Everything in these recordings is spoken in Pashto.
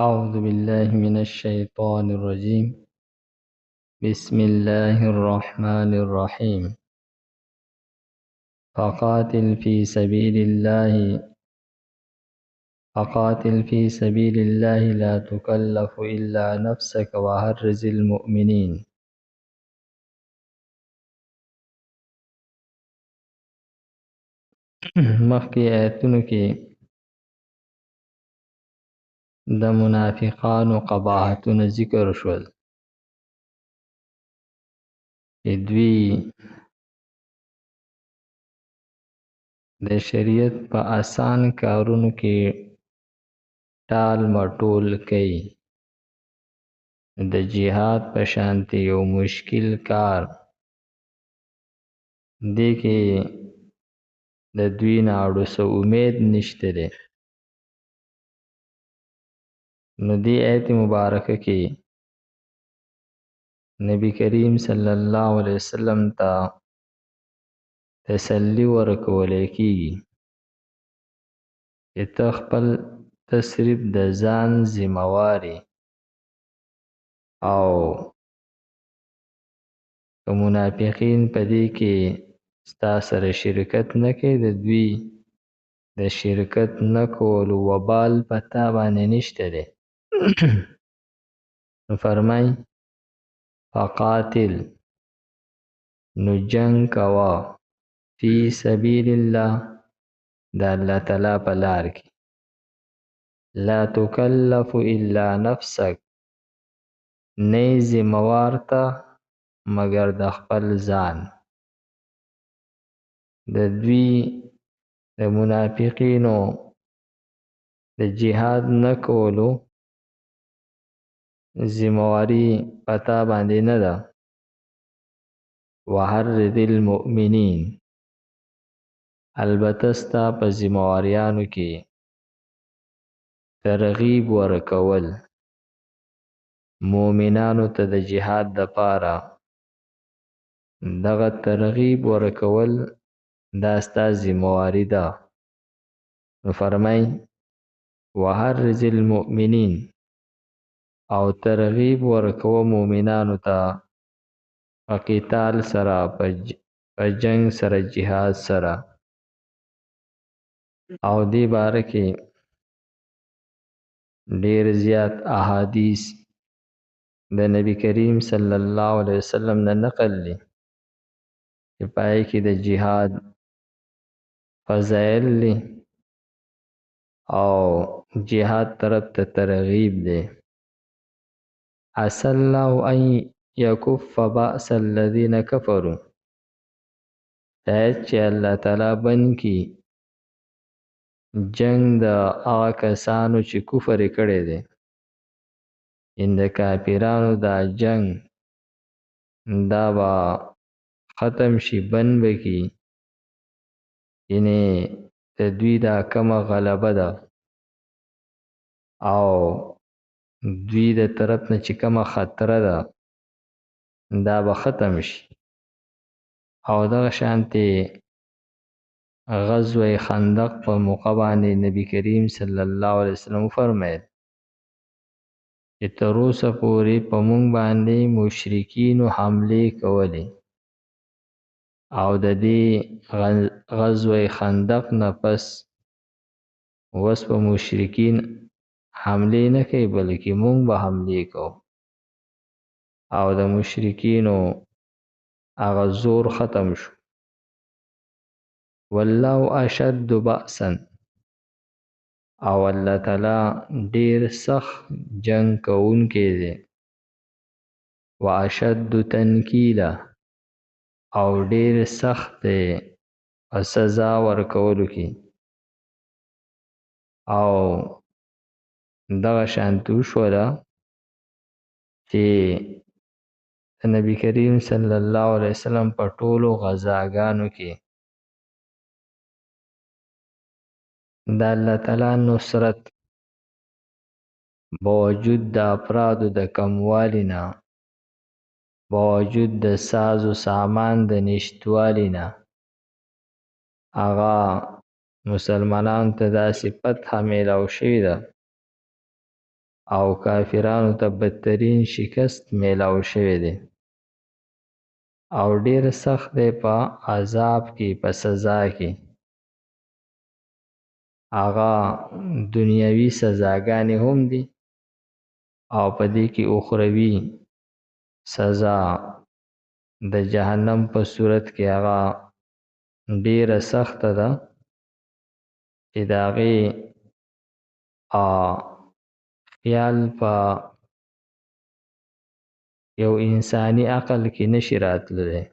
أعوذ بالله من الشيطان الرجيم. بسم الله الرحمن الرحيم. فقاتل في سبيل الله فقاتل في سبيل الله لا تكلف إلا نفسك وحرز المؤمنين. مخکې آیتونو کې د منافقانو قباحتونه ذکر شول چې دوی د شریعت په آسان کارونو کې ټال مټول کوي. د جهاد په شانتي یو مشکل کار دې کې د دوی نه اړو څه امید نشته دی. نو دې آیت مبارکه کې نبی کریم صلی الله علیه وسلم ته تسلی ورکولای کیږي چې ته خپل صرف د ځان ذمہواری او که منافقین په دې کې ستا سره شرکت نه کوي، د دوی د شرکت نه کولو وبال په تا باندې نشته دی. نو فرمای فقاتل، نو جنگ کوا، فی سبیل الله، د الله تعالی په لار کې، لا تکلف الا نفسک، نه ذمہوار ته مگر د خپل ځان. د دوی د منافقینو د جهاد نه کولو ذمہواری پتا باندې نه ده. وحرد المؤمنین، البته ستا په ذمہواریانو کې ترغیب ورکول مؤمنانو ته د جهاد دپاره، دغه ترغیب ورکول دا ستا ذمہواری ده. نو فرمای وحرز المؤمنین، او ترغیب ورکو مؤمنانو ته په قتال سره، په جنگ سره، جهاد سره. او دې باره کې ډیر زیات احادیث د نبی کریم صلی الله علیه وسلم نه نقل دي چې پای کې د جهاد فضائل دي او جهاد طرف ته ترغیب دی. عسى الله ان يكف بأس الذين كفروا، شاید چې الله تعالی بند کی جنگ د هغه کسانو چې کفر کړی دی. ان د کافرانو دا جنگ دا به ختم شي، بند به کی، یعنی د دوی دا کمه غلبه ده او دوی د طرف نه چې کومه خطره ده دا به ختم شي. او دغه شانتي غزوه خندق په موقع باندې نبی کریم صلی الله علیه وسلم فرمایل چې تر اوسه پورې په مونږ باندې مشرکین حمله کولې، او د دې غزوه خندق نه پس وس په مشرکین حمله نه کوي، بلکې مونږ به حمله کوو او د مشرکینو هغه زور ختم شو. والله اشد بأسا، او الله تعالی ډیر سخت جنگ کوونکی دی. واشد تنکیلا، او ډیر سخت دی په سزا ورکولو کې. او دغه شانتو شوله چې نبی کریم صلی الله علیه وسلم په ټولو غزاګانو کې د الله تعالی نصرت باوجود د افرادو د کموالي نه، باوجود د ساز و سامان د نشتوالي نه، هغه مسلمانانو ته داسې فتح میلاو شوې ده او کافرانو ته بدترین شکست میلاو شوی دی او ډیر سخت دی په عذاب کې په سزا کې هغه دنیوي سزاګانې هم دي او په دې کې اخروی سزا د جهنم په صورت کې هغه ډیره سخته ده چې د هغې خیال په یو انساني عقل کې نشي راتللی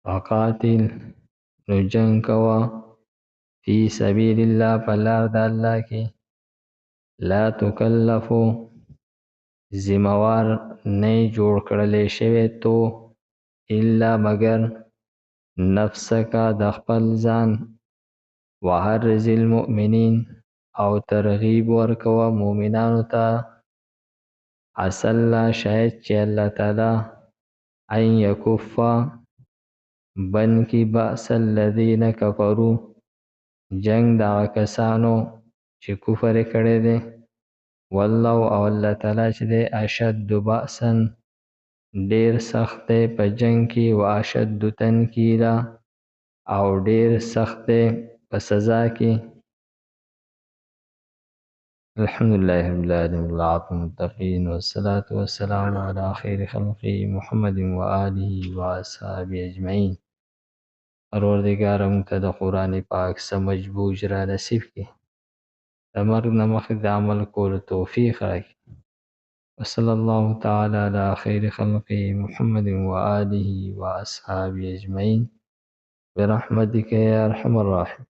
وقاتل نو جنگ کوه فی سبیل الله په لار د الله کې لا تکلفو ذموار نه جوړ کړلی شوی تو الا مگر نفسکا د خپل ځان وحرز المؤمنین او ترغیب ورکوه مؤمنانو ته عسى الله شاید چې الله تعالی ان یکفا بن کی بأس الذین کفروا جنگ دا کسانو چې کفر کړي دي والله او الله تعالی چې دی اشد بأسا ډیر سخت دی په جنگ کې او اشد تنکیلا او ډیر سخت دی په سزا کې الحمد لله رب العالمين والعاقبة للمتقين والصلاة والسلام على خير خلقه محمد وآله وأصحابه أجمعين پروردگار موږ ته د قرآن پاک سمجھ بوجھ را نصیب کړي د مرګ نه مخکې د عمل کولو توفیق راکړي وصلى الله تعالى على خير خلقه محمد وآله وأصحابه أجمعين برحمتك يا أرحم الراحمين